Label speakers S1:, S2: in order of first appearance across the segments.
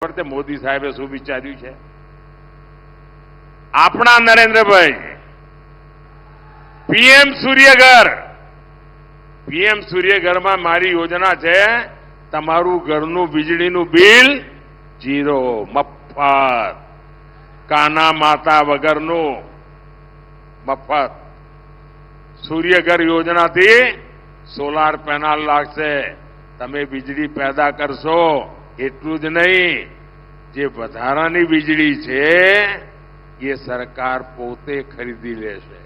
S1: ખબર છે મોદી સાહેબે શું વિચાર્યું છે? આપણા નરેન્દ્રભાઈ પીએમ સૂર્યઘરમાં મારી યોજના છે, તમારું ઘરનું વીજળીનું બિલ ઝીરો, મફત, કાના માતા વગરનું મફત. સૂર્યઘર યોજનાથી સોલાર પેનલ લાગશે, તમે વીજળી પેદા કરશો. એટલું જ નહીં, જે વધારાની વીજળી છે એ સરકાર પોતે ખરીદી લેશે.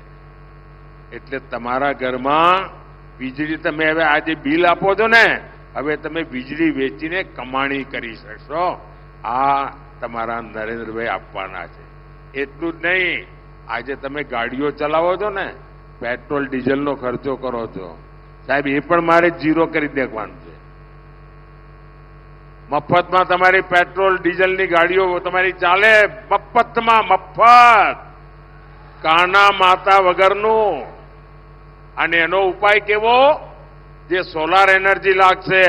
S1: એટલે તમારા ઘરમાં વીજળી તમે હવે આજે બિલ આપો છો ને, હવે તમે વીજળી વેચીને કમાણી કરી શકશો. આ તમારા નરેન્દ્રભાઈ આપવાના છે. એટલું જ નહીં, આજે તમે ગાડીઓ ચલાવો છો ને, પેટ્રોલ ડીઝલનો ખર્ચો કરો છો, સાહેબ એ પણ મારે ઝીરો કરી દેવાનું છે. મફતમાં તમારી પેટ્રોલ ડીઝલની ગાડીઓ તમારી ચાલે, મફતમાં, મફત, કાના માતા વગરનું. અને એનો ઉપાય કેવો? જે સોલાર એનર્જી લાગશે,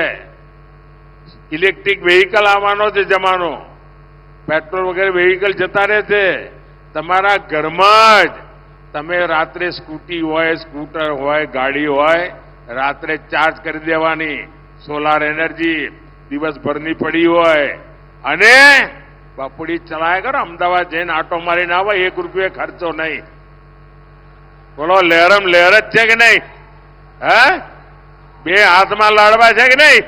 S1: ઇલેક્ટ્રિક વેહિકલ આવવાનો છે જમાનો, પેટ્રોલ વગેરે વેહિકલ જતા રહેશે. તમારા ઘરમાં જ તમે રાત્રે સ્કૂટી હોય, સ્કૂટર હોય, ગાડી હોય, રાત્રે ચાર્જ કરી દેવાની. સોલાર એનર્જી દિવસભરની પડી હોય અને બપોડી ચલાય કરો. અમદાવાદ જઈને આટો મારીને આવે, ₹1 ખર્ચો નહીં. બોલો, લહેરમ લહેર જ છે કે નહીં? હે, બે હાથમાં લાડવા છે કે નહીં?